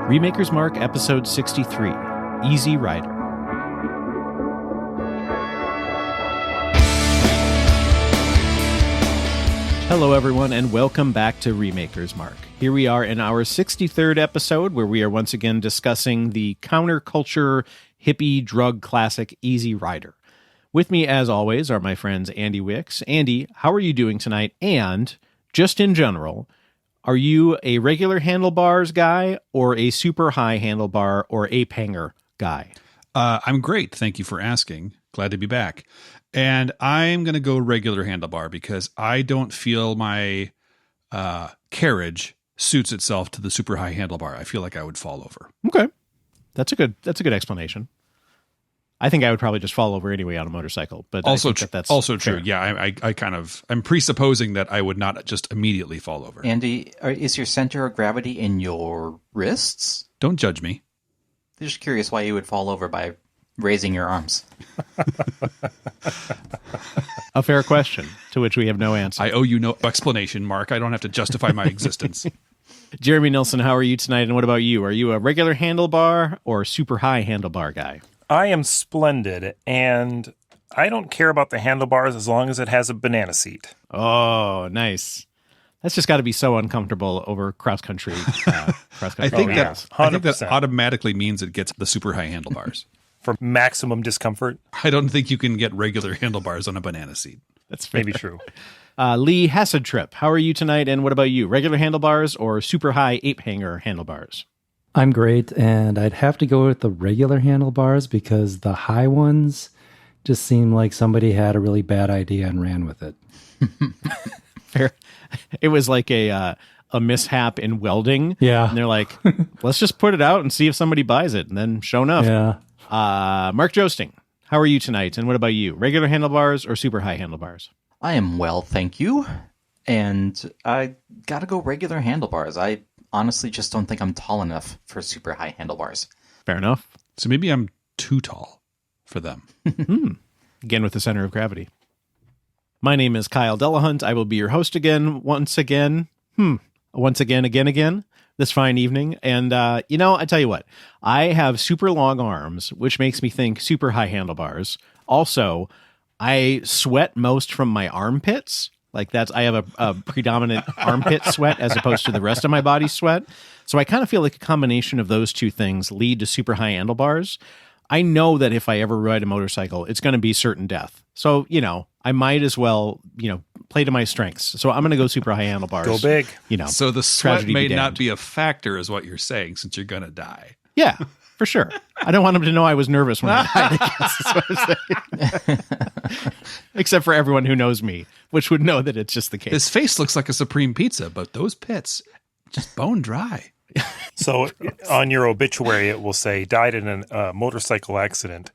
Remakers Mark, episode 63, Easy Rider. Hello, everyone, and welcome back to Remakers Mark. Here we are in our 63rd episode, where we are once again discussing the counterculture hippie drug classic Easy Rider. With me, as always, are my friends Andy Wicks. Andy, how are you doing tonight? And, just in general, are you a regular handlebars guy or a super high handlebar or ape hanger guy? I'm great. Thank you for asking. Glad to be back. And I'm going to go regular handlebar because I don't feel my carriage suits itself to the super high handlebar. I feel like I would fall over. Okay. That's a good explanation. I think I would probably just fall over anyway on a motorcycle, but also that's also fair. true. Yeah, I'm presupposing that I would not just immediately fall over. Andy, is your center of gravity in your wrists? Don't judge me. I'm just curious why you would fall over by raising your arms. A fair question to which we have no answer. I owe you no explanation, Mark. I don't have to justify my existence. Jeremy Nilsson, how are you tonight? And what about you? Are you a regular handlebar or super high handlebar guy? I am splendid, and I don't care about the handlebars as long as it has a banana seat. Oh, nice. That's just got to be so uncomfortable over cross-country. I think that 100%. automatically means it gets the super high handlebars. For maximum discomfort. I don't think you can get regular handlebars on a banana seat. That's fair. Maybe true. Lee Hasseltrip, how are you tonight? And what about you? Regular handlebars or super high ape hanger handlebars? I'm great, and I'd have to go with the regular handlebars because the high ones just seem like somebody had a really bad idea and ran with it. Fair. It was like a mishap in welding. Yeah. And they're like, let's just put it out and see if somebody buys it. And then sure enough. Yeah. Mark Joesting, how are you tonight? And what about you? Regular handlebars or super high handlebars? I am well, thank you. And I gotta go regular handlebars. I honestly just don't think I'm tall enough for super high handlebars. Fair enough. So maybe I'm too tall for them. Again, with the center of gravity. My name is Kyle Delahunt. I will be your host once again, this fine evening. And, I tell you what, I have super long arms, which makes me think super high handlebars. Also, I sweat most from my armpits. I have a predominant armpit sweat as opposed to the rest of my body sweat. So I kind of feel like a combination of those two things lead to super high handlebars. I know that if I ever ride a motorcycle, it's going to be certain death. So, I might as well, play to my strengths. So I'm going to go super high handlebars. Go big. So the sweat may not be a factor is what you're saying since you're going to die. Yeah, for sure. I don't want him to know I was nervous when I died, I guess is what I'm saying. Except for everyone who knows me, which would know that it's just the case. His face looks like a Supreme Pizza, but those pits, just bone dry. So on your obituary, it will say, died in a motorcycle accident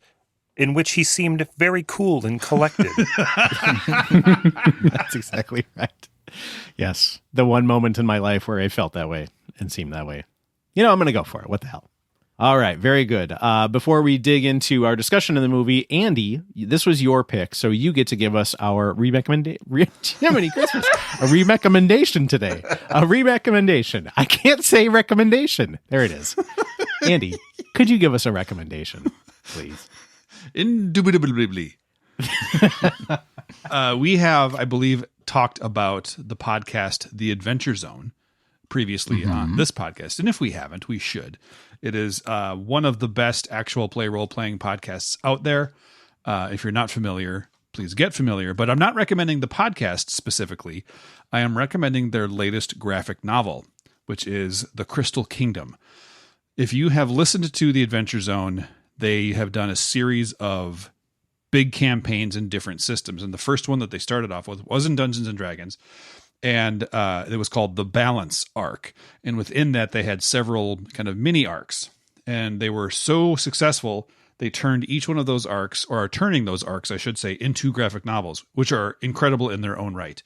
in which he seemed very cool and collected. That's exactly right. Yes. The one moment in my life where I felt that way and seemed that way. I'm going to go for it. What the hell? All right. Very good. Before we dig into our discussion of the movie, Andy, this was your pick, so you get to give us our Jiminy Christmas. A recommendation today. A recommendation. I can't say recommendation. There it is. Andy, could you give us a recommendation, please? Indubitably. We have, I believe, talked about the podcast The Adventure Zone previously on this podcast. And if we haven't, we should. It is one of the best actual play role-playing podcasts out there. If you're not familiar, please get familiar. But I'm not recommending the podcast specifically. I am recommending their latest graphic novel, which is The Crystal Kingdom. If you have listened to The Adventure Zone, they have done a series of big campaigns in different systems. And the first one that they started off with was in Dungeons & Dragons. And it was called the Balance Arc. And within that, they had several kind of mini arcs. And they were so successful, they turned each one of those arcs, or are turning those arcs, I should say, into graphic novels, which are incredible in their own right.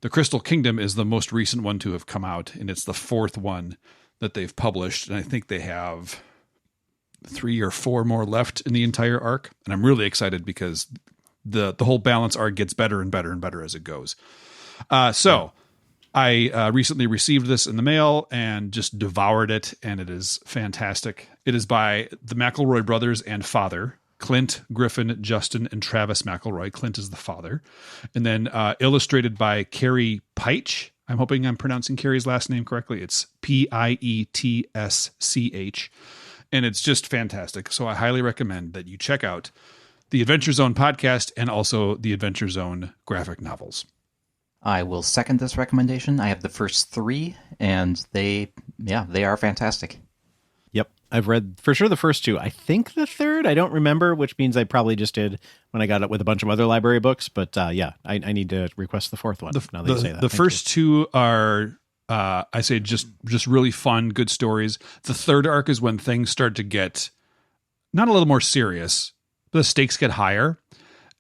The Crystal Kingdom is the most recent one to have come out, and it's the fourth one that they've published. And I think they have 3 or 4 more left in the entire arc. And I'm really excited because the whole Balance arc gets better and better and better as it goes. So I recently received this in the mail and just devoured it, and it is fantastic. It is by the McElroy brothers and father, Clint, Griffin, Justin, and Travis McElroy. Clint is the father. And then illustrated by Carrie Peitsch. I'm hoping I'm pronouncing Carrie's last name correctly. It's Pietsch. And it's just fantastic. So I highly recommend that you check out the Adventure Zone podcast and also the Adventure Zone graphic novels. I will second this recommendation. I have the first 3, and they are fantastic. Yep. I've read for sure the first 2. I think the third, I don't remember, which means I probably just did when I got it with a bunch of other library books. But I need to request the 4th one now that you say that. The first 2 are, I say, just really fun, good stories. The third arc is when things start to get not a little more serious. The stakes get higher,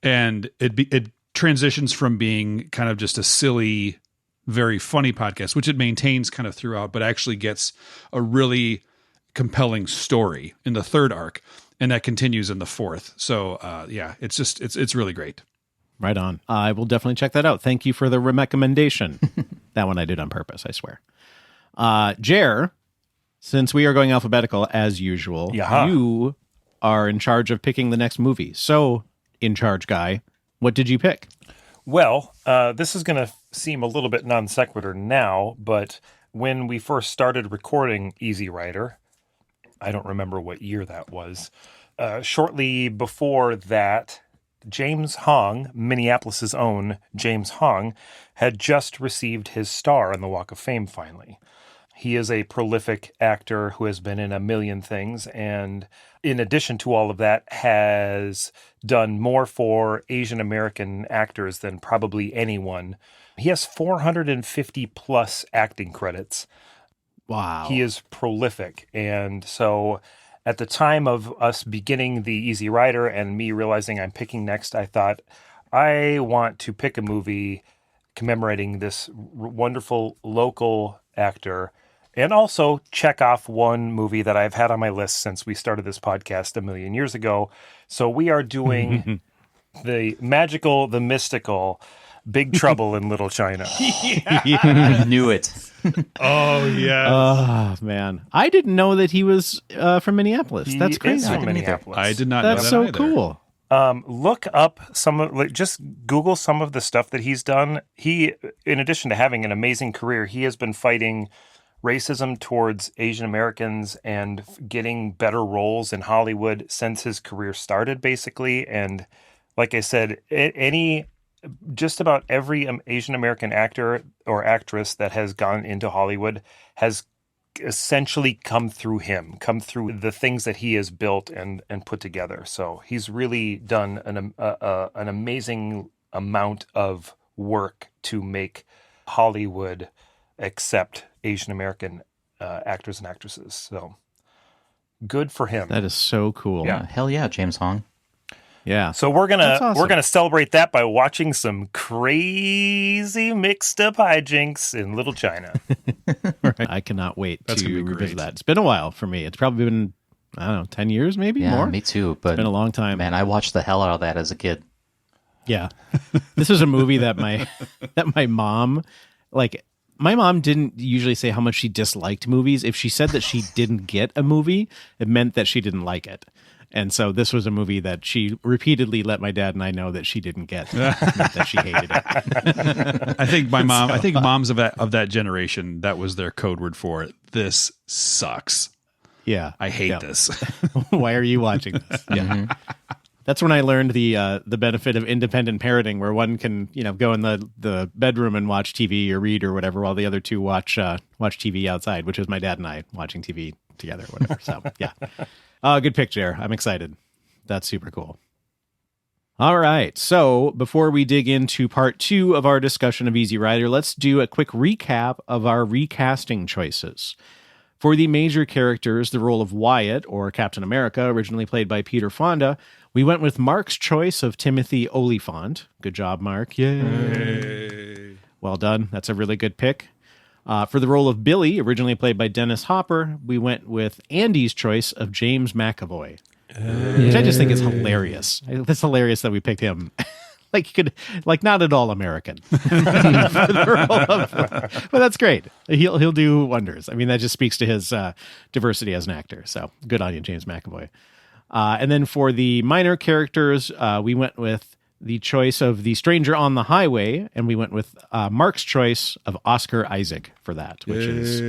and it transitions from being kind of just a silly, very funny podcast, which it maintains kind of throughout, but actually gets a really compelling story in the third arc, and that continues in the 4th. So it's really great. Right on. I will definitely check that out. Thank you for the recommendation. That one I did on purpose, I swear. Jer, since we are going alphabetical as usual, you are in charge of picking the next movie. So, in charge guy, what did you pick? Well, this is going to seem a little bit non sequitur now, but when we first started recording Easy Rider, I don't remember what year that was. Shortly before that, James Hong, Minneapolis' own James Hong, had just received his star on the Walk of Fame finally. He is a prolific actor who has been in a million things, and in addition to all of that, has done more for Asian American actors than probably anyone. He has 450 plus acting credits. Wow. He is prolific. And so at the time of us beginning the Easy Rider and me realizing I'm picking next, I thought, I want to pick a movie commemorating this wonderful local actor, and also check off one movie that I've had on my list since we started this podcast a million years ago. So we are doing the magical, the mystical, Big Trouble in Little China. I knew it. Oh, yeah. Oh, man. I didn't know that he was from Minneapolis. That's crazy. From Minneapolis. I did not know that That's so either. cool. Look up just Google some of the stuff that he's done. He, in addition to having an amazing career, he has been fighting racism towards Asian Americans and getting better roles in Hollywood since his career started, basically. And like I said, just about every Asian American actor or actress that has gone into Hollywood has essentially come through the things that he has built and put together. So he's really done an amazing amount of work to make Hollywood accept Asian American actors and actresses. So good for him. That is so cool. Yeah, hell yeah, James Hong. Yeah. So we're That's awesome. gonna celebrate that by watching some crazy mixed up hijinks in Little China. Right. I cannot wait That's gonna to be great. revisit that. It's been a while for me. It's probably been, I don't know, 10 years maybe Yeah, more. me too. But It's been a long time. man, I watched the hell out of that as a kid. Yeah. This is a movie that my mom, like, my mom didn't usually say how much she disliked movies. If she said that she didn't get a movie, it meant that she didn't like it. And so this was a movie that she repeatedly let my dad and I know that she didn't get, that she hated it. I think moms of that generation, that was their code word for it. This sucks. Yeah. I hate this. Why are you watching this? Yeah. That's when I learned the benefit of independent parenting, where one can, go in the bedroom and watch TV or read or whatever, while the other two watch TV outside, which was my dad and I watching TV together, or whatever. So yeah, good pick, Jer. I'm excited. That's super cool. All right, so before we dig into part 2 of our discussion of Easy Rider, let's do a quick recap of our recasting choices. For the major characters, the role of Wyatt, or Captain America, originally played by Peter Fonda, we went with Mark's choice of Timothy Olyphant. Good job, Mark. Yay. Well done. That's a really good pick. For the role of Billy, originally played by Dennis Hopper, we went with Andy's choice of James McAvoy, which I just think is hilarious. It's hilarious that we picked him. like he could, like not at all American. But that's great. He'll do wonders. I mean, that just speaks to his diversity as an actor. So good on you, James McAvoy. And then for the minor characters, we went with the choice of the stranger on the highway, and we went with Mark's choice of Oscar Isaac for that, which is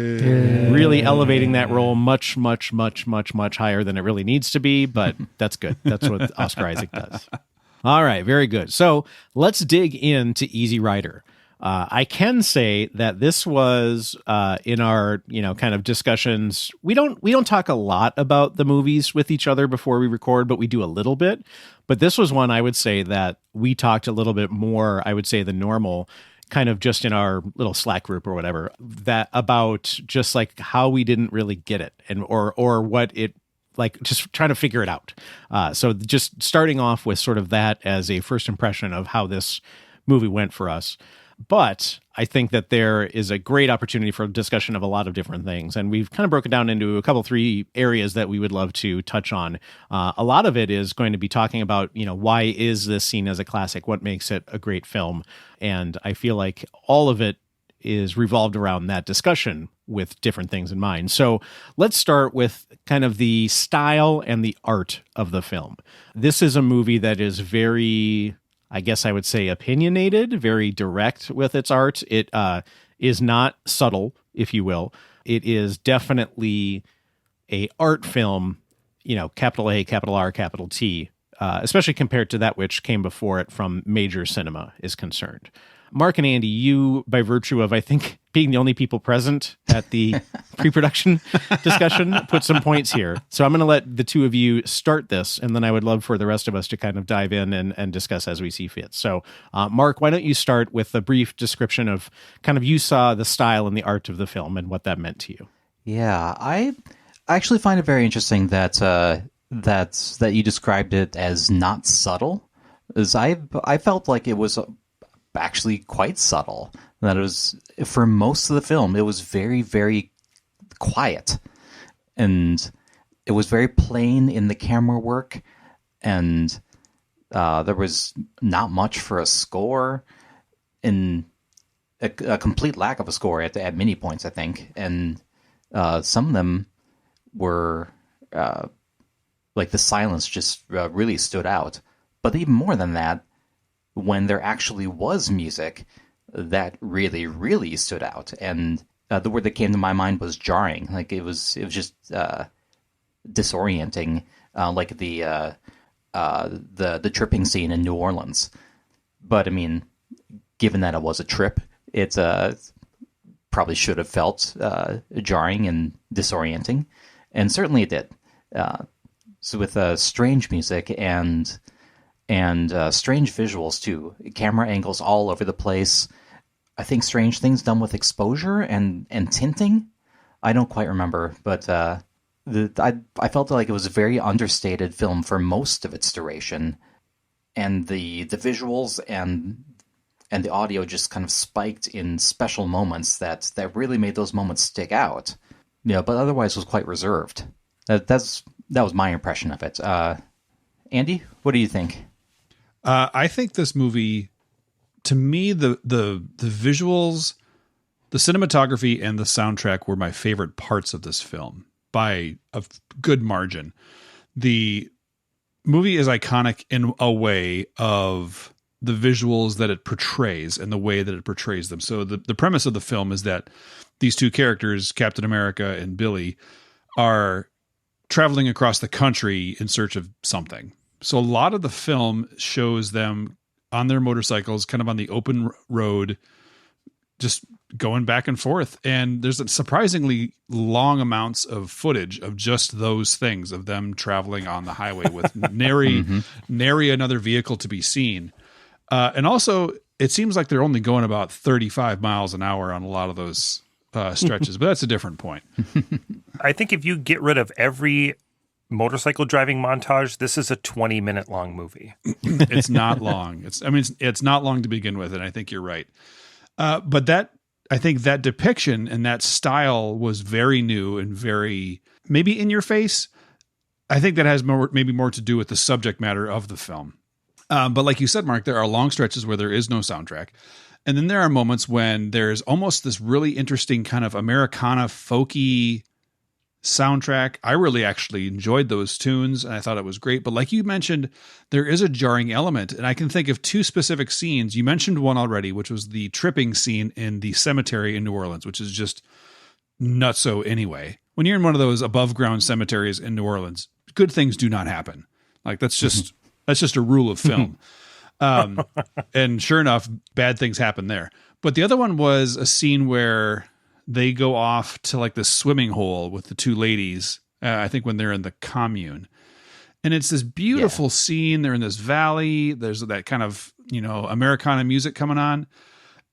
really elevating that role much, much, much, much, much higher than it really needs to be, but that's good. That's what Oscar Isaac does. All right, very good. So let's dig into Easy Rider. I can say that this was in our, kind of discussions. We don't talk a lot about the movies with each other before we record, but we do a little bit. But this was one I would say that we talked a little bit more, I would say, than normal, kind of just in our little Slack group or whatever, that about just like how we didn't really get it and or what it, like just trying to figure it out. So just starting off with sort of that as a first impression of how this movie went for us. But I think that there is a great opportunity for discussion of a lot of different things. And we've kind of broken down into a couple, 3 areas that we would love to touch on. A lot of it is going to be talking about, why is this seen as a classic? What makes it a great film? And I feel like all of it is revolved around that discussion with different things in mind. So let's start with kind of the style and the art of the film. This is a movie that is very, I guess I would say, opinionated, very direct with its art. It is not subtle, if you will. It is definitely a art film, capital A, capital R, capital T, especially compared to that which came before it from major cinema is concerned. Mark and Andy, you, by virtue of, I think, being the only people present at the pre-production discussion, put some points here. So I'm going to let the two of you start this, and then I would love for the rest of us to kind of dive in and discuss as we see fit. So, Mark, why don't you start with a brief description of kind of you saw the style and the art of the film and what that meant to you? Yeah, I actually find it very interesting that that you described it as not subtle, as I felt like it was actually quite subtle. That it was, for most of the film, it was very, very quiet, and it was very plain in the camera work, and there was not much for a score, and a complete lack of a score at many points, I think. And some of them were like the silence just really stood out. But even more than that, when there actually was music, that really, really stood out. And the word that came to my mind was jarring. Like it was just disorienting, like the tripping scene in New Orleans. But I mean, given that it was a trip, it probably should have felt jarring and disorienting, and certainly it did. So with strange music and strange visuals too, camera angles all over the place. I think strange things done with exposure and tinting. I don't quite remember, but I felt like it was a very understated film for most of its duration, and the visuals and the audio just kind of spiked in special moments that really made those moments stick out. Yeah, but otherwise was quite reserved. That was my impression of it. Andy, what do you think? I think this movie, to me, the visuals, the cinematography, and the soundtrack were my favorite parts of this film by a good margin. The movie is iconic in a way of the visuals that it portrays and the way that it portrays them. So the premise of the film is that these two characters, Captain America and Billy, are traveling across the country in search of something. So a lot of the film shows them on their motorcycles, kind of on the open road, just going back and forth. And there's surprisingly long amounts of footage of just those things, of them traveling on the highway with nary another vehicle to be seen. And also, it seems like they're only going about 35 miles an hour on a lot of those stretches, but that's a different point. I think if you get rid of every motorcycle driving montage, this is a 20-minute long movie. It's not long. It's not long to begin with, and I think you're right. But I think that depiction and that style was very new and very maybe in your face. I think that has maybe more to do with the subject matter of the film. But like you said, Mark, there are long stretches where there is no soundtrack. And then there are moments when there's almost this really interesting kind of Americana folky soundtrack. I really actually enjoyed those tunes and I thought it was great. But like you mentioned, there is a jarring element. And I can think of two specific scenes. You mentioned one already, which was the tripping scene in the cemetery in New Orleans, which is just nutso anyway. When you're in one of those above ground cemeteries in New Orleans, good things do not happen. Like that's just a rule of film. And sure enough, bad things happen there. But the other one was a scene where they go off to like this swimming hole with the two ladies. I think when they're in the commune, and it's this beautiful scene. They're in this valley. There's that kind of, Americana music coming on.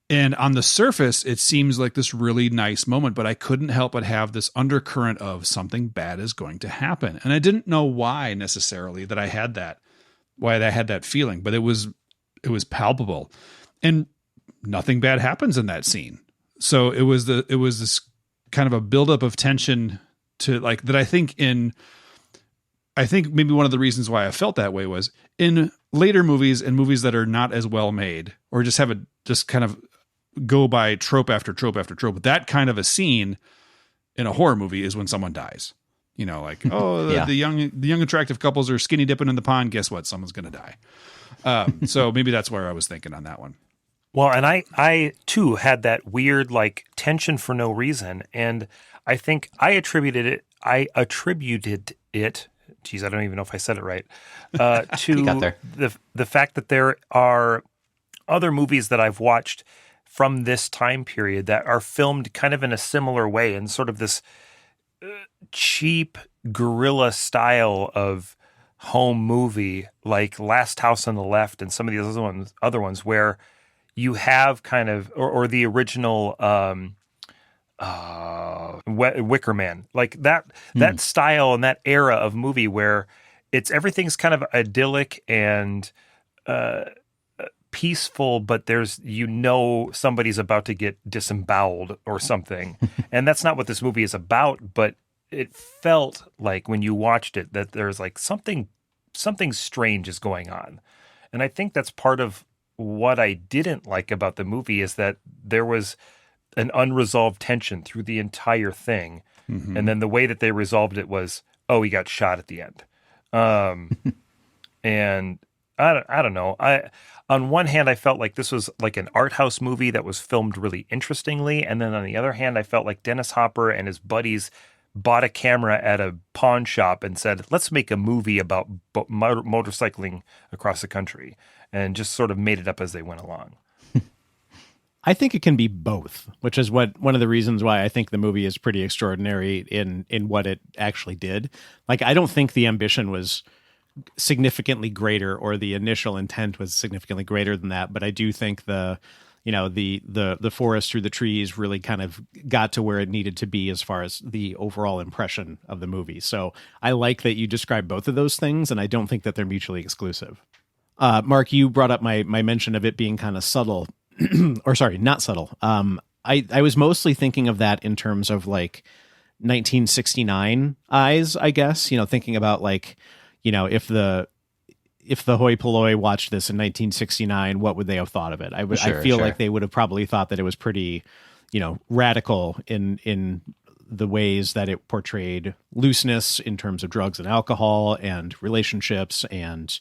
And on the surface, it seems like this really nice moment, but I couldn't help but have this undercurrent of something bad is going to happen. And I didn't know why necessarily that I had that feeling, but it was palpable, and nothing bad happens in that scene. So it was this kind of a buildup of tension to like that. I think maybe one of the reasons why I felt that way was in later movies and movies that are not as well made, or just kind of go by trope after trope after trope. That kind of a scene in a horror movie is when someone dies. The young attractive couples are skinny dipping in the pond. Guess what? Someone's going to die. So maybe that's where I was thinking on that one. Well, and I too had that weird like tension for no reason, and I think I attributed it. Geez, I don't even know if I said it right. To the fact that there are other movies that I've watched from this time period that are filmed kind of in a similar way, and sort of this cheap guerrilla style of home movie, like Last House on the Left, and some of these other ones where you have kind of, or the original Wicker Man, like that style and that era of movie where everything's kind of idyllic and peaceful, but there's somebody's about to get disemboweled or something, and that's not what this movie is about. But it felt like when you watched it that there's like something strange is going on, and I think that's part of what I didn't like about the movie is that there was an unresolved tension through the entire thing. Mm-hmm. And then the way that they resolved it was, he got shot at the end. And I don't know. On one hand, I felt like this was like an art house movie that was filmed really interestingly. And then on the other hand, I felt like Dennis Hopper and his buddies bought a camera at a pawn shop and said, let's make a movie about motorcycling across the country, and just sort of made it up as they went along. I think it can be both, which is one of the reasons why I think the movie is pretty extraordinary in what it actually did. Like, I don't think the ambition was significantly greater, or the initial intent was significantly greater than that. But I do think the forest through the trees really kind of got to where it needed to be as far as the overall impression of the movie. So I like that you describe both of those things, and I don't think that they're mutually exclusive. Mark, you brought up my mention of it being kind of subtle, or sorry, not subtle. I was mostly thinking of that in terms of like 1969 eyes, I guess, thinking about like, if the hoi polloi watched this in 1969, what would they have thought of it? I feel like they would have probably thought that it was pretty, radical in the ways that it portrayed looseness in terms of drugs and alcohol and relationships, and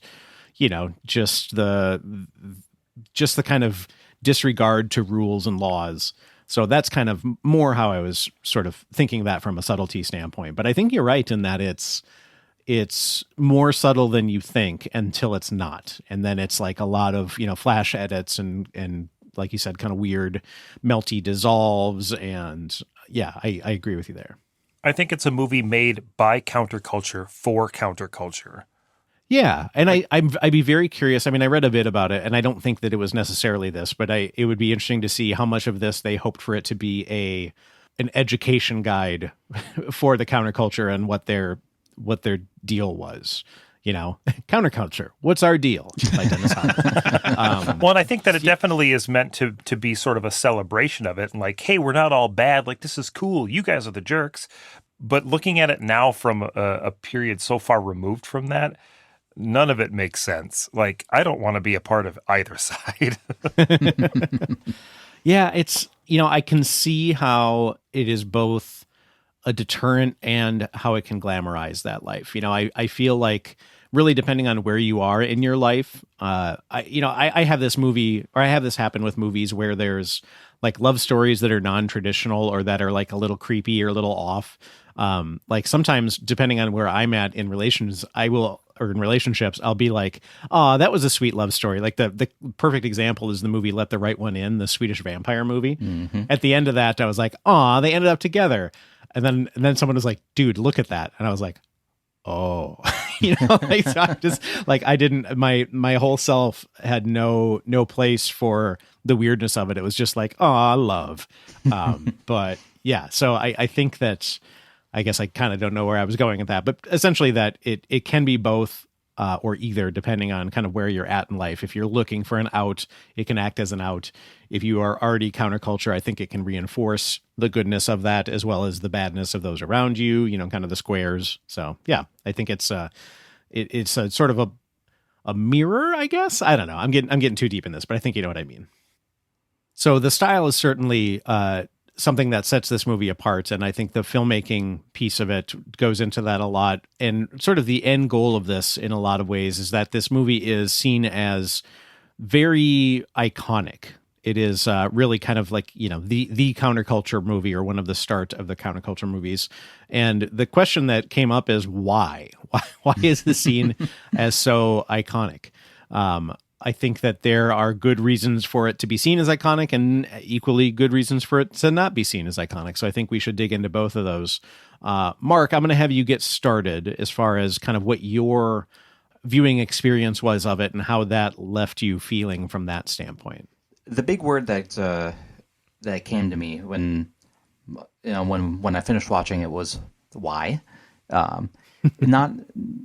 just the kind of disregard to rules and laws. So that's kind of more how I was sort of thinking that from a subtlety standpoint. But I think you're right in that it's more subtle than you think until it's not. And then it's like a lot of, flash edits and like you said, kind of weird melty dissolves. And yeah, I agree with you there. I think it's a movie made by counterculture for counterculture. Yeah, and I'd be very curious. I mean, I read a bit about it, and I don't think that it was necessarily this, but it would be interesting to see how much of this they hoped for it to be an education guide for the counterculture and what their deal was. Counterculture. What's our deal? By Dennis Hopper. Well, and I think that it definitely is meant to be sort of a celebration of it, and like, hey, we're not all bad. Like, this is cool. You guys are the jerks. But looking at it now from a period so far removed from that, none of it makes sense. Like, I don't want to be a part of either side. Yeah, it's, I can see how it is both a deterrent and how it can glamorize that life. I feel like really depending on where you are in your life, I have this movie, or I have this happen with movies where there's like love stories that are non-traditional or that are like a little creepy or a little off. Like sometimes depending on where I'm at in relations, or in relationships, I'll be like, oh, that was a sweet love story. Like the perfect example is the movie Let the Right One In, the Swedish vampire movie. Mm-hmm. At the end of that, I was like, oh, they ended up together. And then someone was like, dude, look at that. And I was like, oh, like, so I just like, I didn't, my whole self had no place for the weirdness of it. It was just like, oh, love. But yeah, so I think that, I guess I kind of don't know where I was going at that, but essentially that it can be both or either, depending on kind of where you're at in life. If you're looking for an out, it can act as an out. If you are already counterculture, I think it can reinforce the goodness of that as well as the badness of those around you, kind of the squares. So yeah, I think it's a sort of a mirror, I guess. I don't know. I'm getting too deep in this, but I think you know what I mean. So the style is certainly something that sets this movie apart. And I think the filmmaking piece of it goes into that a lot. And sort of the end goal of this in a lot of ways is that this movie is seen as very iconic. It is really kind of like, the counterculture movie, or one of the start of the counterculture movies. And the question that came up is why? Why is the scene as so iconic? I think that there are good reasons for it to be seen as iconic and equally good reasons for it to not be seen as iconic. So I think we should dig into both of those. Mark, I'm going to have you get started as far as kind of what your viewing experience was of it and how that left you feeling from that standpoint. The big word that came to me when I finished watching it was why. Not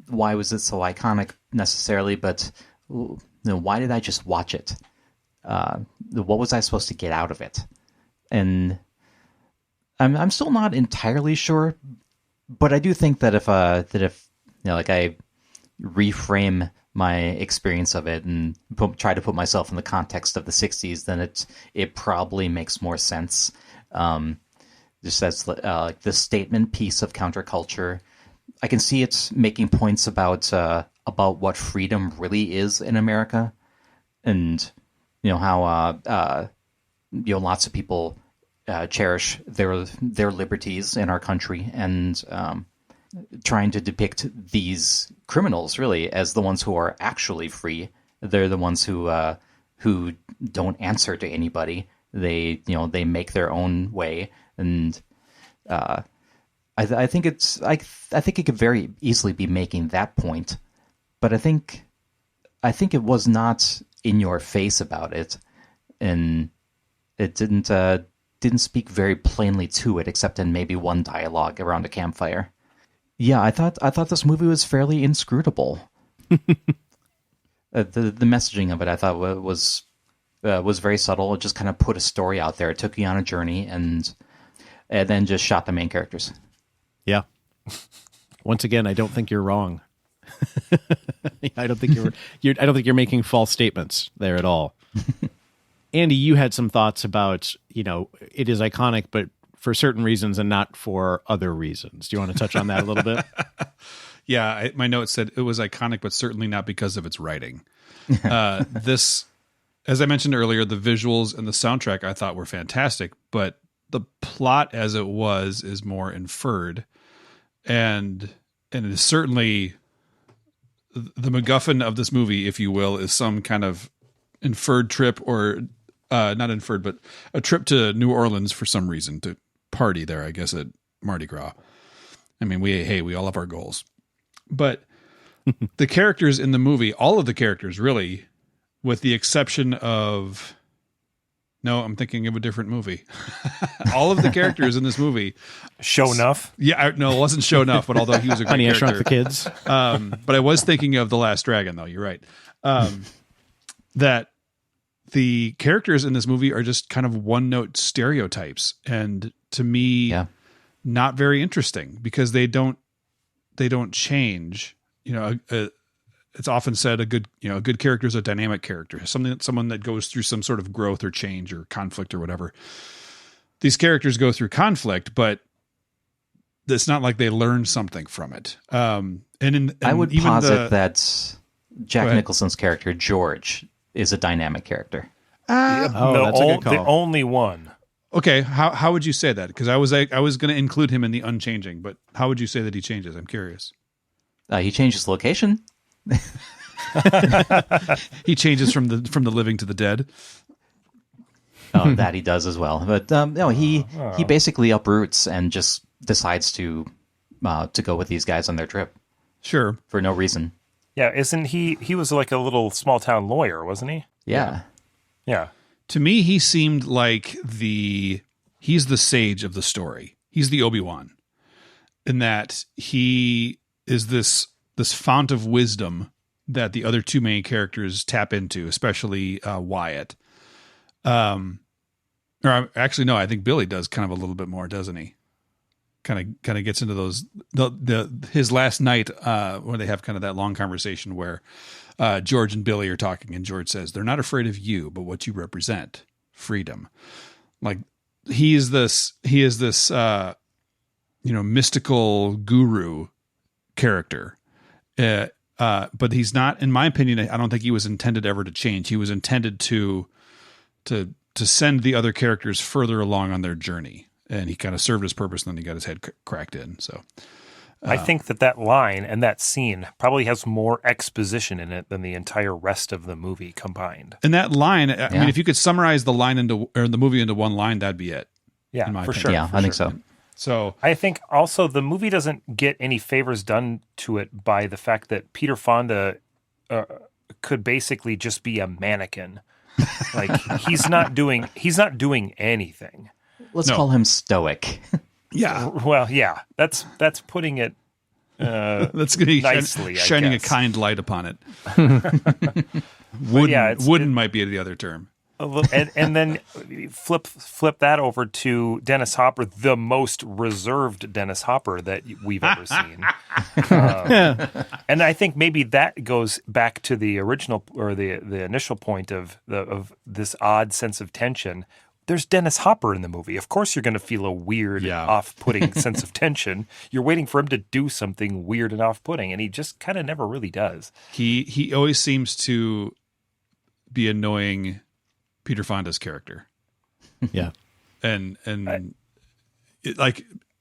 why was it so iconic necessarily, but why did I just watch it? What was I supposed to get out of it? And I'm still not entirely sure, but I do think that if I reframe my experience of it and try to put myself in the context of the 60s, then it probably makes more sense. Just as like the statement piece of counterculture, I can see it making points about what freedom really is in America, and how lots of people cherish their liberties in our country, and trying to depict these criminals really as the ones who are actually free. They're the ones who don't answer to anybody. They make their own way, and I think it could very easily be making that point. But I think it was not in your face about it, and it didn't speak very plainly to it, except in maybe one dialogue around a campfire. Yeah, I thought this movie was fairly inscrutable. The messaging of it, I thought was very subtle. It just kind of put a story out there. It took you on a journey, and then just shot the main characters. Yeah. Once again, I don't think you're wrong. I don't think you're making false statements there at all. Andy, you had some thoughts about, it is iconic, but for certain reasons and not for other reasons. Do you want to touch on that a little bit? Yeah, my note said it was iconic, but certainly not because of its writing. This, as I mentioned earlier, the visuals and the soundtrack I thought were fantastic, but the plot as it was is more inferred, and it is certainly the MacGuffin of this movie, if you will, is some kind of inferred trip, or not inferred, but a trip to New Orleans for some reason to party there, I guess, at Mardi Gras. I mean, we all have our goals, but the characters in the movie, all of the characters really, with the exception of, no, I'm thinking of a different movie. All of the characters in this movie. Show Enough? Yeah, no, it wasn't Show Enough, but although he was a great Honey, character. I Shrunk the Kids. But I was thinking of The Last Dragon, though. You're right. That the characters in this movie are just kind of one-note stereotypes, and to me, not very interesting, because they don't change. it's often said a good character is a dynamic character, someone that goes through some sort of growth or change or conflict or whatever. These characters go through conflict, but it's not like they learn something from it. I would even posit that Jack Nicholson's character, George, is a dynamic character. That's a good call. The only one. Okay, how would you say that? Because I was going to include him in the unchanging, but how would you say that he changes? I'm curious. He changes location. He changes from the living to the dead. Oh, that he does as well. But no, he basically uproots and just decides to go with these guys on their trip. Sure, for no reason. Yeah, isn't he? He was like a little small town lawyer, wasn't he? Yeah. To me, he seemed like he's the sage of the story. He's the Obi-Wan, in that he is this fount of wisdom that the other two main characters tap into, especially Wyatt. Or actually, no, I think Billy does kind of a little bit more, doesn't he? Kind of gets into those his last night where they have kind of that long conversation where George and Billy are talking, and George says, "They're not afraid of you, but what you represent, freedom." Like he is this mystical guru character, but he's not. In my opinion, I don't think he was intended ever to change. He was intended to send the other characters further along on their journey. And he kind of served his purpose, and then he got his head cracked in. So I think that line and that scene probably has more exposition in it than the entire rest of the movie combined. And that line, I mean, if you could summarize the movie into one line, that'd be it. Yeah, for sure. Yeah, I think so. So I think also the movie doesn't get any favors done to it by the fact that Peter Fonda could basically just be a mannequin. Like he's not doing anything. Let's call him stoic. Yeah. Well, yeah. That's putting it that's going to be nicely, shining a kind light upon it. Wooden might be the other term. And then flip that over to Dennis Hopper, the most reserved Dennis Hopper that we've ever seen. And I think maybe that goes back to the original or the initial point of this odd sense of tension. There's Dennis Hopper in the movie. Of course you're going to feel a weird, off-putting sense of tension. You're waiting for him to do something weird and off-putting, and he just kind of never really does. He always seems to be annoying Peter Fonda's character. Yeah. And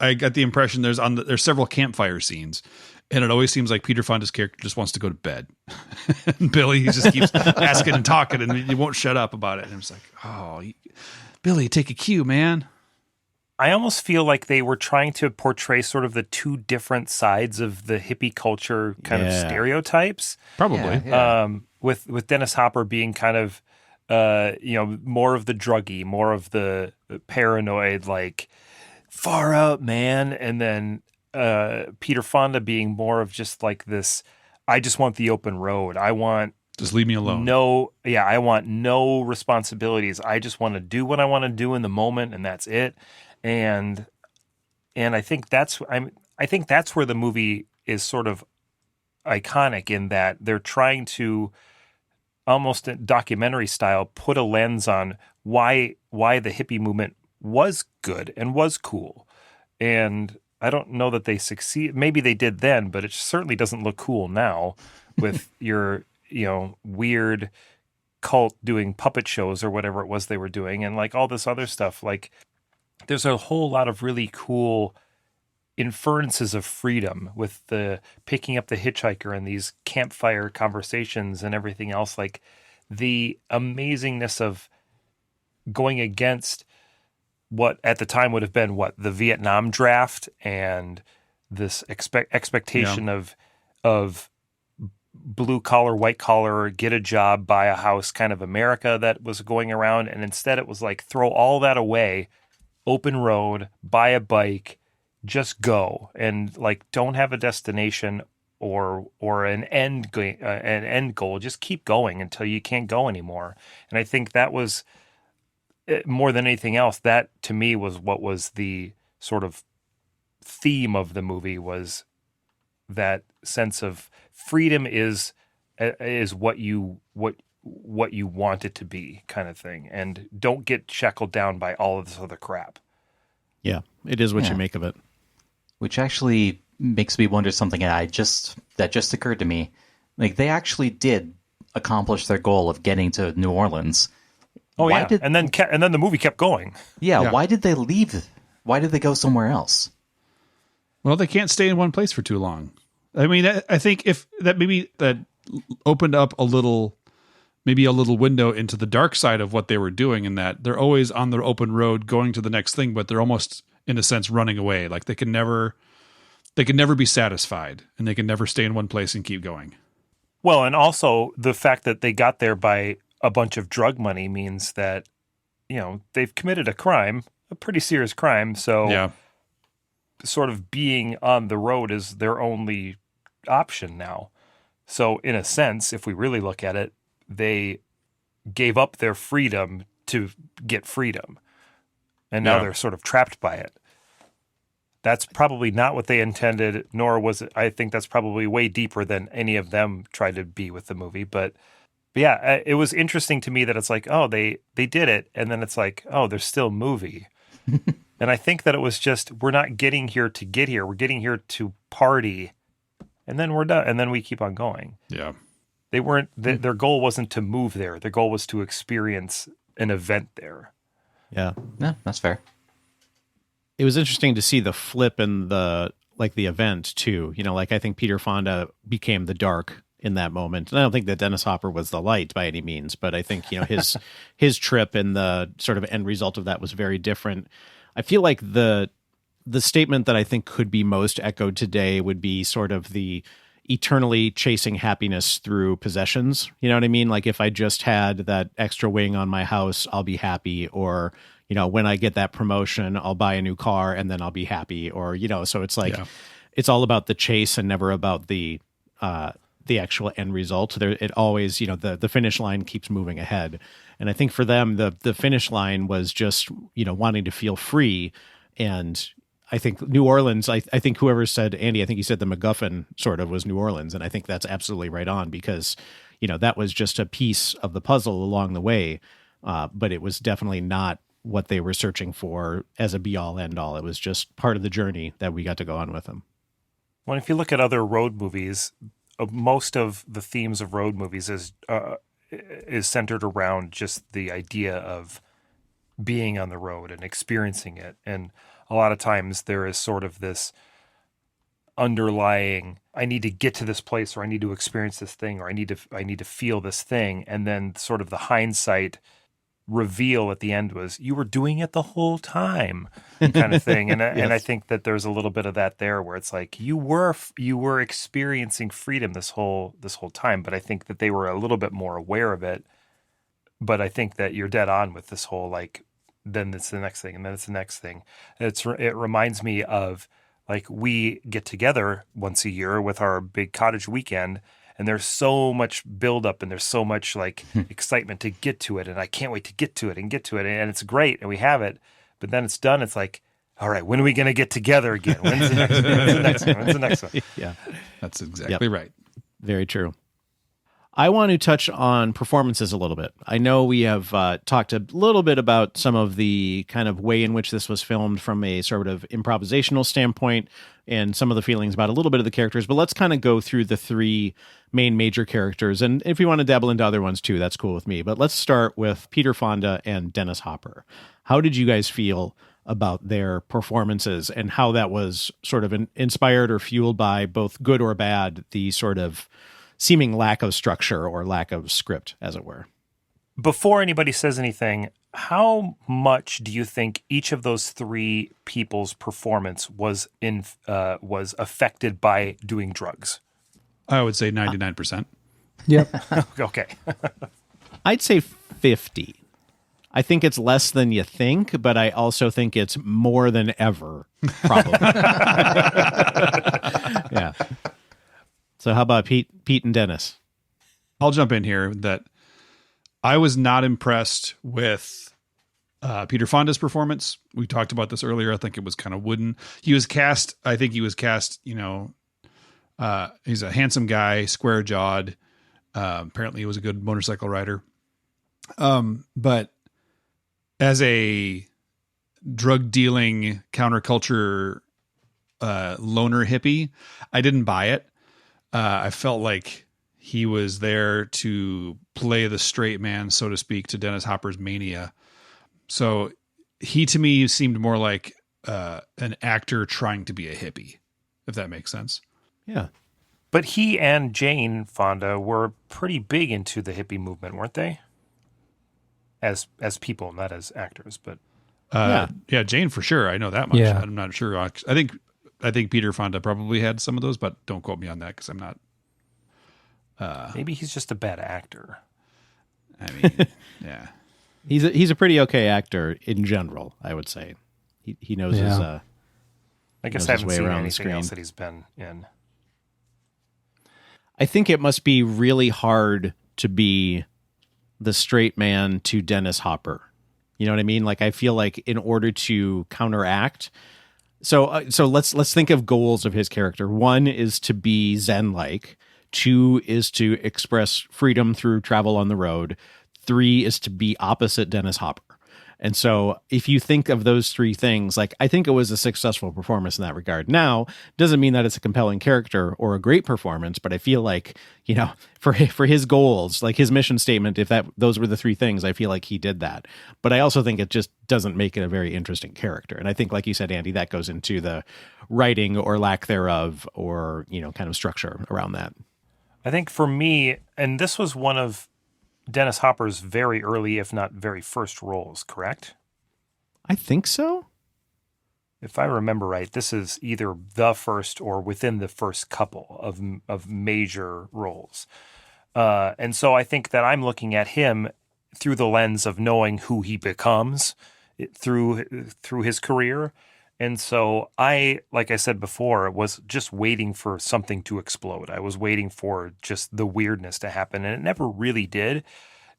I got the impression there's several campfire scenes, and it always seems like Peter Fonda's character just wants to go to bed. And Billy, he just keeps asking and talking, and he won't shut up about it. And I'm just like, Billy, take a cue, man. I almost feel like they were trying to portray sort of the two different sides of the hippie culture kind of stereotypes. Probably. Yeah. With Dennis Hopper being kind of, more of the druggy, more of the paranoid, like far out man. And then Peter Fonda being more of just like this, I just want the open road. Just leave me alone. I want no responsibilities. I just want to do what I want to do in the moment, and that's it. And I think that's where the movie is sort of iconic in that they're trying to almost documentary style put a lens on why the hippie movement was good and was cool. And I don't know that they succeed. Maybe they did then, but it certainly doesn't look cool now with your weird cult doing puppet shows or whatever it was they were doing, and like all this other stuff. Like there's a whole lot of really cool inferences of freedom with the picking up the hitchhiker and these campfire conversations and everything else. Like the amazingness of going against what at the time would have been the Vietnam draft and this expectation of blue collar, white collar, get a job, buy a house kind of America that was going around. And instead it was like, throw all that away, open road, buy a bike, just go. And like, don't have a destination or an end goal. Just keep going until you can't go anymore. And I think that was more than anything else, that to me was what was the sort of theme of the movie, was that sense of freedom is is what you want it to be, kind of thing, and don't get shackled down by all of this other crap. Yeah, it is what you make of it. Which actually makes me wonder something that just occurred to me. Like, they actually did accomplish their goal of getting to New Orleans. Oh, yeah. And then the movie kept going. Yeah, why did they leave? Why did they go somewhere else? Well, they can't stay in one place for too long. I mean, I think if that maybe that opened up a little window into the dark side of what they were doing, in that they're always on the open road going to the next thing, but they're almost, in a sense, running away. Like they can never be satisfied, and they can never stay in one place and keep going. Well, and also the fact that they got there by a bunch of drug money means that, they've committed a crime, a pretty serious crime. So sort of being on the road is their only option now. So in a sense, if we really look at it, they gave up their freedom to get freedom. And now they're sort of trapped by it. That's probably not what they intended, nor was it. I think that's probably way deeper than any of them tried to be with the movie. But yeah, it was interesting to me that it's like, oh, they did it. And then it's like, oh, there's still movie. And I think that it was just, we're not getting here to get here. We're getting here to party. And then we're done. And then we keep on going. Yeah. They weren't, their goal wasn't to move there. Their goal was to experience an event there. Yeah. Yeah, that's fair. It was interesting to see the flip in the event too. I think Peter Fonda became the dark in that moment. And I don't think that Dennis Hopper was the light by any means, but I think, his trip and the sort of end result of that was very different. I feel like the statement that I think could be most echoed today would be sort of the eternally chasing happiness through possessions. You know what I mean? Like, if I just had that extra wing on my house, I'll be happy. Or, when I get that promotion, I'll buy a new car and then I'll be happy. Or, so it's like, it's all about the chase and never about the actual end result. It always, the finish line keeps moving ahead. And I think for them, the finish line was just, wanting to feel free. And I think New Orleans, I think whoever said, Andy, I think he said the MacGuffin sort of was New Orleans. And I think that's absolutely right on, because, that was just a piece of the puzzle along the way. But it was definitely not what they were searching for as a be all end all. It was just part of the journey that we got to go on with them. Well, if you look at other road movies, most of the themes of road movies is centered around just the idea of being on the road and experiencing it. And a lot of times there is sort of this underlying, I need to get to this place, or I need to experience this thing, or I need to feel this thing. And then sort of the hindsight reveal at the end was, you were doing it the whole time, kind of thing. And Yes. And I think that there's a little bit of that there, where it's like you were experiencing freedom this whole time. But I think that they were a little bit more aware of it. But I think that you're dead on with this whole, like, then it's the next thing, and then it's the next thing. It reminds me of, like, we get together once a year with our big cottage weekend, and there's so much buildup and there's so much, like, excitement to get to it, and I can't wait to get to it, and it's great, and we have it. But then it's done. It's like, all right, when are we going to get together again? When's the next one? When's the next one? Yeah, That's exactly right. very true. I want to touch on performances a little bit. I know we have talked a little bit about some of the kind of way in which this was filmed from a sort of improvisational standpoint, and some of the feelings about a little bit of the characters, but let's kind of go through the three main major characters. And if you want to dabble into other ones too, that's cool with me. But let's start with Peter Fonda and Dennis Hopper. How did you guys feel about their performances, and how that was sort of inspired or fueled by, both good or bad, the sort of seeming lack of structure or lack of script, as it were? Before anybody says anything, how much do you think each of those three people's performance was affected by doing drugs? I would say 99%. Yep. Okay. I'd say 50. I think it's less than you think, but I also think it's more than ever, probably. Yeah. So how about Pete and Dennis? I'll jump in here that I was not impressed with Peter Fonda's performance. We talked about this earlier. I think it was kind of wooden. He's a handsome guy, square-jawed, Apparently he was a good motorcycle rider. But as a drug dealing counterculture loner hippie, I didn't buy it. I felt like he was there to play the straight man, so to speak, to Dennis Hopper's mania. So he, to me, seemed more like an actor trying to be a hippie, if that makes sense. Yeah. But he and Jane Fonda were pretty big into the hippie movement, weren't they? As people, not as actors, but yeah, Jane for sure. I know that much. Yeah. I'm not sure. I think Peter Fonda probably had some of those, but don't quote me on that because I'm not. maybe he's just a bad actor. I mean, yeah, He's a pretty okay actor in general, I would say. He knows his. I guess knows I his haven't way seen around the anything screen. else that he's been in. I think it must be really hard to be the straight man to Dennis Hopper. You know what I mean? Like, I feel like in order to counteract, so let's think of goals of his character. One is to be Zen-like. 2 is to express freedom through travel on the road. 3 is to be opposite Dennis Hopper. And so if you think of those 3 things, like, I think it was a successful performance in that regard. Now, doesn't mean that it's a compelling character or a great performance, but I feel like, you know, for his goals, like his mission statement, if those were the 3 things, I feel like he did that. But I also think it just doesn't make it a very interesting character. And I think, like you said, Andy, that goes into the writing or lack thereof, or, you know, kind of structure around that. I think for me, and this was one of Dennis Hopper's very early, if not very first roles, correct? I think so. If I remember right, this is either the first or within the first couple of major roles. And so I think that I'm looking at him through the lens of knowing who he becomes through his career. And so I, like I said before, was just waiting for something to explode. I was waiting for just the weirdness to happen, and it never really did.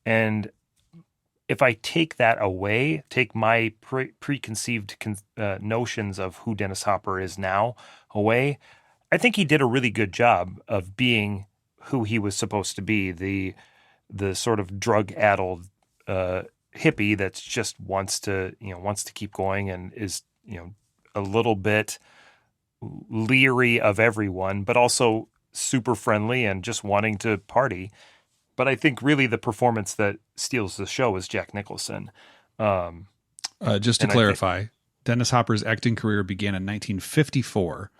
And if I take that away, take my preconceived notions of who Dennis Hopper is now away, I think he did a really good job of being who he was supposed to be, the sort of drug-addled hippie that's just wants to keep going and is, you know, a little bit leery of everyone, but also super friendly and just wanting to party. But I think really the performance that steals the show is Jack Nicholson. Just to clarify, Dennis Hopper's acting career began in 1954.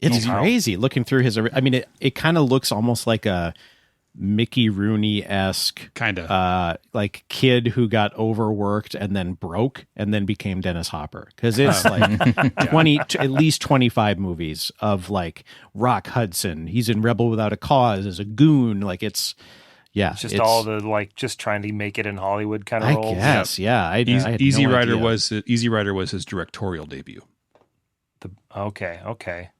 It's crazy looking through his. I mean, it kind of looks almost like a Mickey Rooney-esque kind of like kid who got overworked and then broke and then became Dennis Hopper, because it's like 20 at least 25 movies of like Rock Hudson. He's in Rebel Without a Cause as a goon. Like it's all the like just trying to make it in Hollywood kind of roles. Guess, yeah. I had Easy no Rider idea. Easy Rider was his directorial debut. Okay.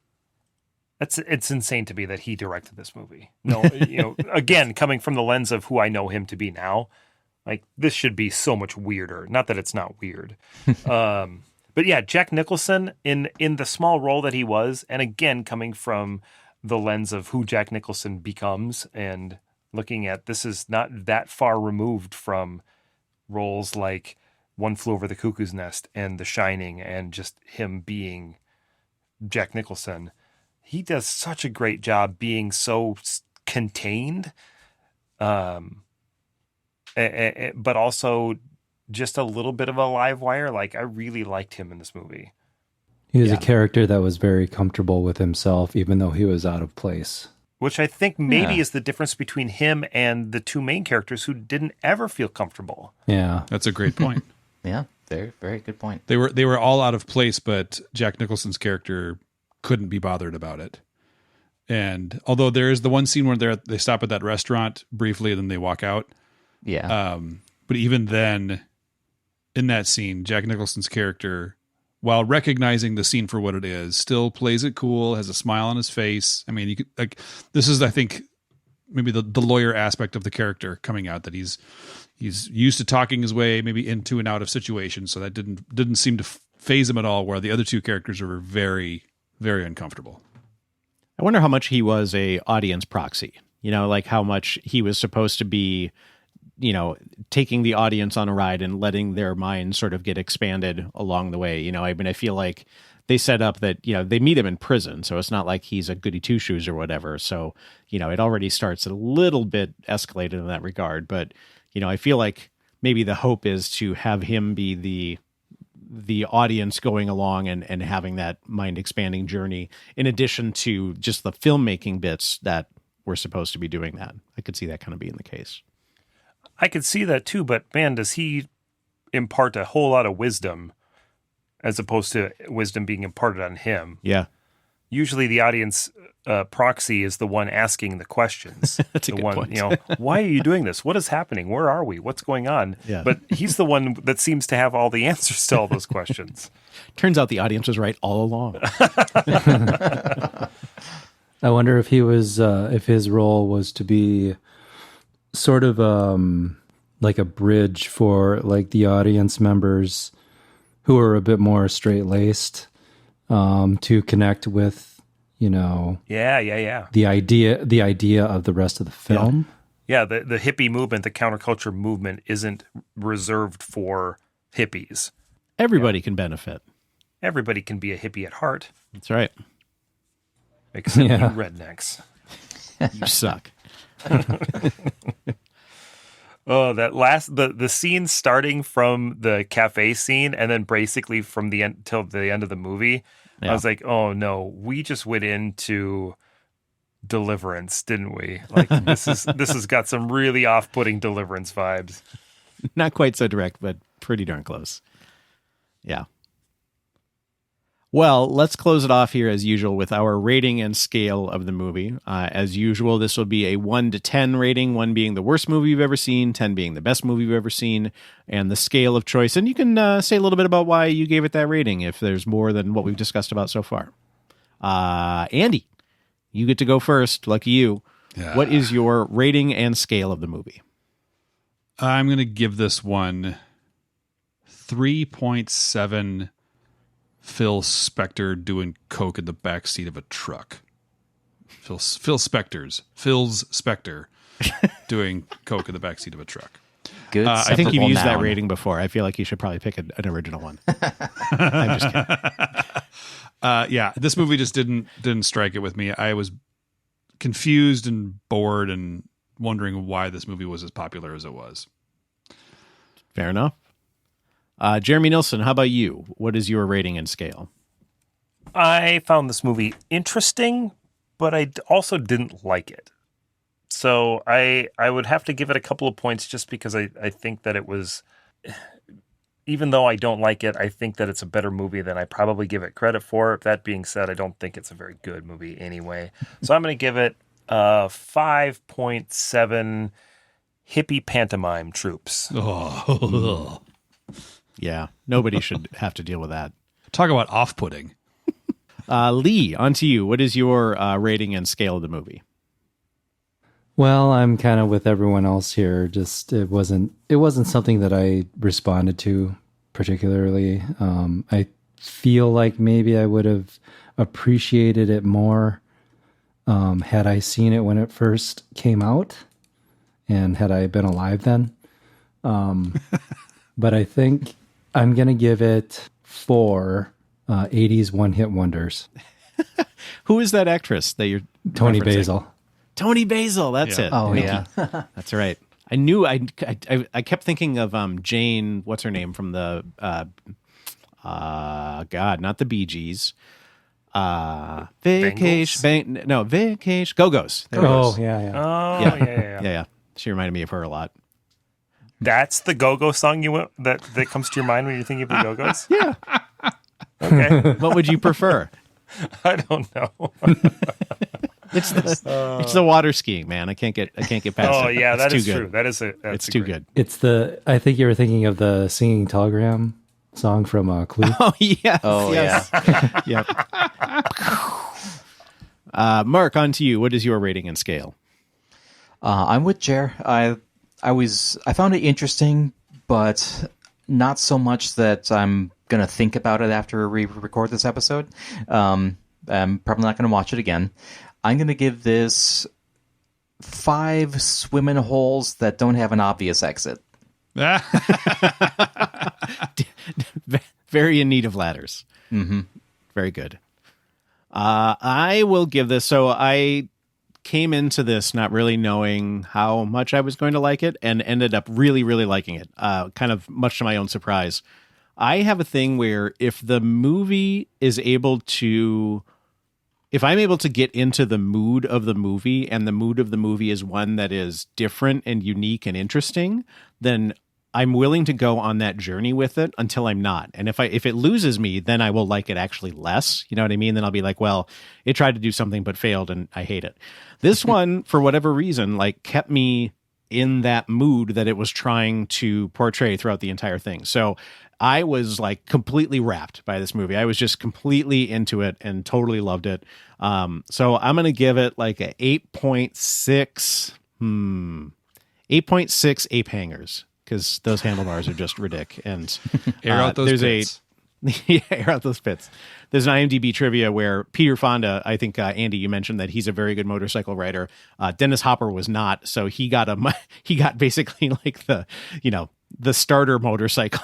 It's insane to me that he directed this movie. No, you know, again, coming from the lens of who I know him to be now, like this should be so much weirder. Not that it's not weird. But yeah, Jack Nicholson in the small role that he was, and again, coming from the lens of who Jack Nicholson becomes and looking at this is not that far removed from roles like One Flew Over the Cuckoo's Nest and The Shining and just him being Jack Nicholson. He does such a great job being so contained, but also just a little bit of a live wire. Like, I really liked him in this movie. He was a character that was very comfortable with himself, even though he was out of place. Which I think maybe is the difference between him and the 2 main characters who didn't ever feel comfortable. Yeah. That's a great point. Yeah, very, very good point. They were all out of place, but Jack Nicholson's character couldn't be bothered about it. And although there is the one scene where they stop at that restaurant briefly and then they walk out. Yeah. But even then, in that scene, Jack Nicholson's character, while recognizing the scene for what it is, still plays it cool, has a smile on his face. I mean, you could, like, this is, I think, maybe the lawyer aspect of the character coming out, that he's used to talking his way maybe into and out of situations. So that didn't seem to phase him at all, where the other 2 characters were very, very uncomfortable. I wonder how much he was a audience proxy. You know, like how much he was supposed to be, you know, taking the audience on a ride and letting their minds sort of get expanded along the way. You know, I mean, I feel like they set up that, you know, they meet him in prison, so it's not like he's a goody two shoes or whatever. So, you know, it already starts a little bit escalated in that regard. But, you know, I feel like maybe the hope is to have him be the audience going along and having that mind expanding journey, in addition to just the filmmaking bits that we're supposed to be doing that. I could see that kind of being the case. I could see that too, but man, does he impart a whole lot of wisdom as opposed to wisdom being imparted on him. Yeah. Usually the audience proxy is the one asking the questions. That's a the good one, point. you know, why are you doing this? What is happening? Where are we? What's going on? Yeah. But he's the one that seems to have all the answers to all those questions. Turns out the audience was right all along. I wonder if he was, if his role was to be sort of like a bridge for like the audience members who are a bit more straight-laced to connect with, you know, Yeah. the idea of the rest of the film. Yeah, the hippie movement, the counterculture movement isn't reserved for hippies. Everybody can benefit. Everybody can be a hippie at heart, That's right. except Yeah. you rednecks. You suck. Oh, that last the scene starting from the cafe scene and then basically from the end till the end of the movie. Yeah. I was like, oh no, we just went into Deliverance, didn't we? Like this has got some really off-putting Deliverance vibes. Not quite so direct, but pretty darn close. Yeah. Well, let's close it off here as usual with our rating and scale of the movie. As usual, this will be a 1 to 10 rating, 1 being the worst movie you've ever seen, 10 being the best movie you've ever seen, and the scale of choice. And you can say a little bit about why you gave it that rating if there's more than what we've discussed about so far. Andy, you get to go first. Lucky you. Yeah. What is your rating and scale of the movie? I'm going to give this one 3.7 Phil Spector doing coke in the backseat of a truck. Phil's Spector doing coke in the backseat of a truck. Good. I think you've acceptable used that noun. rating before. I feel like you should probably pick an original one. I'm just kidding. Yeah, this movie just didn't strike it with me. I was confused and bored and wondering why this movie was as popular as it was. Fair enough. Jeremy Nilsson, how about you? What is your rating and scale? I found this movie interesting, but I also didn't like it. So I would have to give it a couple of points just because I think that it was, even though I don't like it, I think that it's a better movie than I probably give it credit for. That being said, I don't think it's a very good movie anyway. So I'm going to give it 5.7 hippie pantomime troops. Oh, Yeah, nobody should have to deal with that. talk about off-putting. Lee, on to you. What is your rating and scale of the movie? Well, I'm kind of with everyone else here. Just it wasn't something that I responded to particularly. I feel like maybe I would have appreciated it more had I seen it when it first came out, and had I been alive then. But I think I'm gonna give it 4 '80s one-hit wonders. Who is that actress that you're Tony referencing? Basil. Tony Basil, that's Yeah. it. Oh, Nikki. yeah. That's right. I knew I kept thinking of Jane, what's her name from the God, not the Bee Gees. Vacation Go-Go's. There it Oh is. yeah. Oh, Yeah. yeah. She reminded me of her a lot. That's the Go-Go song that comes to your mind when you're thinking of the Go-Go's? Yeah. Okay. What would you prefer? I don't know. It's the water skiing, man. I can't get past it. Oh, yeah, It's that too is good. true. That's It's too good. It's I think you were thinking of the Singing Telegram song from Clue. Oh yes. Oh, yes. Yep. Mark, on to you. What is your rating and scale? I'm with Jer. I found it interesting, but not so much that I'm gonna think about it after we record this episode. I'm probably not gonna watch it again. I'm gonna give this 5 swimming holes that don't have an obvious exit. Very in need of ladders. Mm-hmm. Very good. I will give this. So I came into this not really knowing how much I was going to like it and ended up really, really liking it. Kind of much to my own surprise. I have a thing where if the movie is able to, if I'm able to get into the mood of the movie and the mood of the movie is one that is different and unique and interesting, then I'm willing to go on that journey with it until I'm not. And if it loses me, then I will like it actually less. You know what I mean? Then I'll be like, well, it tried to do something but failed and I hate it. This one, for whatever reason, like kept me in that mood that it was trying to portray throughout the entire thing. So I was like completely wrapped by this movie. I was just completely into it and totally loved it. So I'm going to give it like a 8.6, 8.6 ape hangers. Because those handlebars are just ridiculous. And air out those pits. Air out those pits. There's an IMDb trivia where Peter Fonda, I think, Andy, you mentioned that he's a very good motorcycle rider. Dennis Hopper was not. So he got basically like the starter motorcycle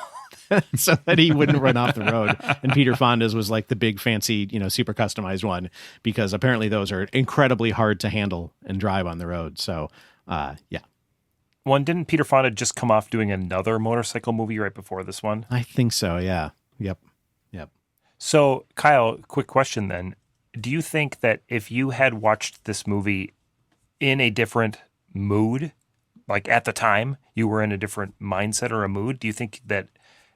so that he wouldn't run off the road. And Peter Fonda's was like the big fancy, super customized one, because apparently those are incredibly hard to handle and drive on the road. So, yeah. One, didn't Peter Fonda just come off doing another motorcycle movie right before this one? I think so, yeah. Yep. So, Kyle, quick question then. Do you think that if you had watched this movie in a different mood, like at the time, you were in a different mindset or a mood, do you think that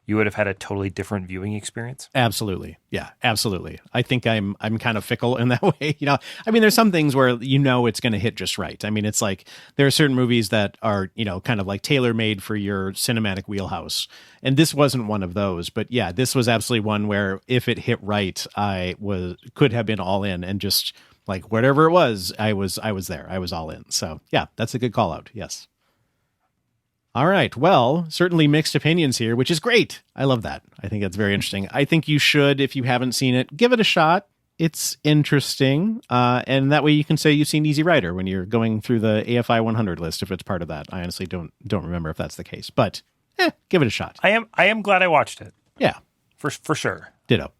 you would have had a totally different viewing experience? Absolutely. Yeah, absolutely. I think I'm kind of fickle in that way. I mean, there's some things where it's going to hit just right. I mean, it's like there are certain movies that are, kind of like tailor-made for your cinematic wheelhouse. And this wasn't one of those. But yeah, this was absolutely one where if it hit right, could have been all in, and just like whatever it was, I was there. I was all in. So yeah, that's a good call out. Yes. All right. Well, certainly mixed opinions here, which is great. I love that. I think that's very interesting. I think you should, if you haven't seen it, give it a shot. It's interesting. And that way you can say you've seen Easy Rider when you're going through the AFI 100 list, if it's part of that. I honestly don't remember if that's the case, but give it a shot. I am glad I watched it. Yeah. For sure. Ditto.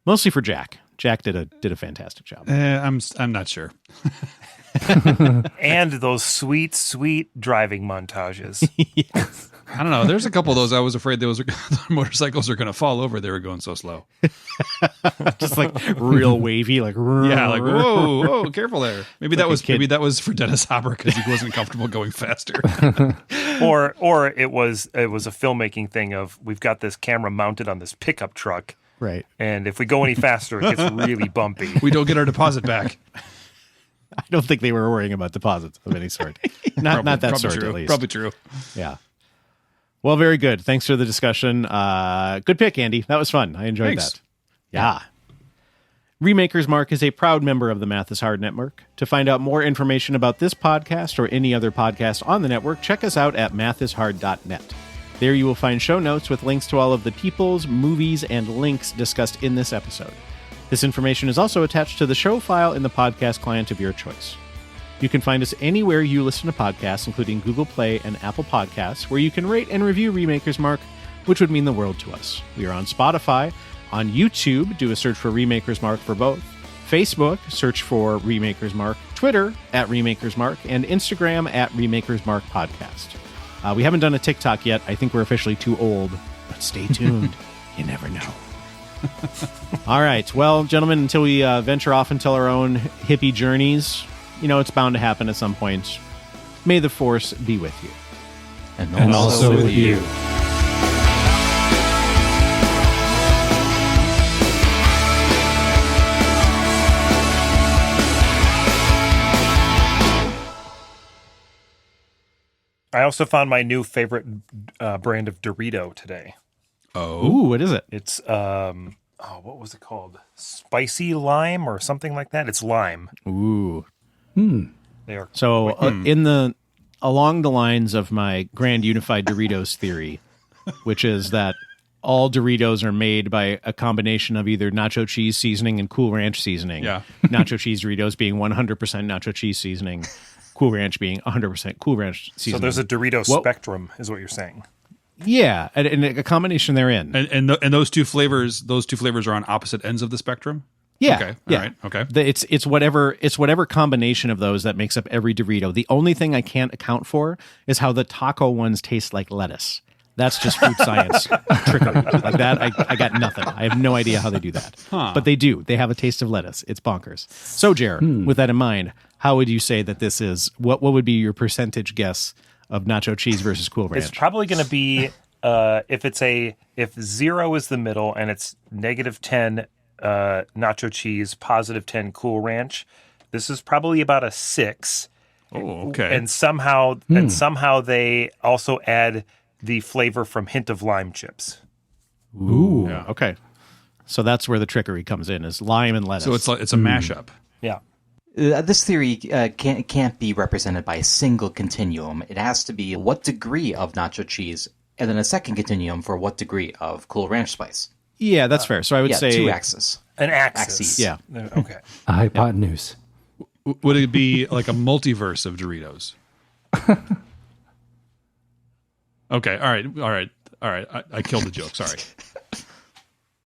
Mostly for Jack. Jack did a fantastic job. I'm not sure. And those sweet, sweet driving montages. Yes. I don't know. There's a couple of those I was afraid the motorcycles are going to fall over. They were going so slow. Just like real wavy, like like whoa, careful there. Maybe that was for Dennis Hopper because he wasn't comfortable going faster. or it was a filmmaking thing of, we've got this camera mounted on this pickup truck. Right. And if we go any faster, it gets really bumpy. We don't get our deposit back. I don't think they were worrying about deposits of any sort. Not that sort, true. at least. Probably true. Yeah. Well, very good. Thanks for the discussion. Good pick, Andy. That was fun. I enjoyed that. Yeah. Remakers Mark is a proud member of the Math is Hard Network. To find out more information about this podcast or any other podcast on the network, check us out at mathishard.net. There you will find show notes with links to all of the peoples, movies, and links discussed in this episode. This information is also attached to the show file in the podcast client of your choice. You can find us anywhere you listen to podcasts, including Google Play and Apple Podcasts, where you can rate and review Remakers Mark, which would mean the world to us. We are on Spotify, on YouTube, do a search for Remakers Mark for both, Facebook, search for Remakers Mark, Twitter at Remakers Mark, and Instagram at Remakers Mark Podcast. We haven't done a TikTok yet. I think we're officially too old, but stay tuned. You never know. All right. Well, gentlemen, until we venture off and tell our own hippie journeys, it's bound to happen at some point. May the Force be with you. And also with you. I also found my new favorite brand of Dorito today. Oh, ooh, what is it? It's what was it called? Spicy lime or something like that. It's lime. Ooh. They are so along the lines of my grand unified Doritos theory, which is that all Doritos are made by a combination of either nacho cheese seasoning and Cool Ranch seasoning. Yeah. Nacho cheese Doritos being 100% nacho cheese seasoning. Cool Ranch being 100% Cool Ranch seasoning. So there's a Dorito spectrum, is what you're saying. Yeah, and a combination therein. And those two flavors are on opposite ends of the spectrum. Yeah. Okay. Yeah. All right. Okay. It's whatever combination of those that makes up every Dorito. The only thing I can't account for is how the taco ones taste like lettuce. That's just food science trickery. Like that, I got nothing. I have no idea how they do that. But they do. They have a taste of lettuce. It's bonkers. So, Jer, with that in mind, how would you say that this is? What would be your percentage guess of nacho cheese versus Cool Ranch? It's probably going to be if 0 is the middle and it's -10 nacho cheese, +10 Cool Ranch. This is probably about a 6. Oh, okay. And somehow they also add the flavor from hint of lime chips. Ooh. Yeah, okay. So that's where the trickery comes in, is lime and lettuce. So it's a mashup. Yeah. This theory can't be represented by a single continuum. It has to be what degree of nacho cheese, and then a second continuum for what degree of Cool Ranch spice. Yeah, that's fair. So I would say 2 axes. An axis. Yeah. Okay. A hypotenuse. Would it be like a multiverse of Doritos? Okay. All right. I killed the joke. Sorry.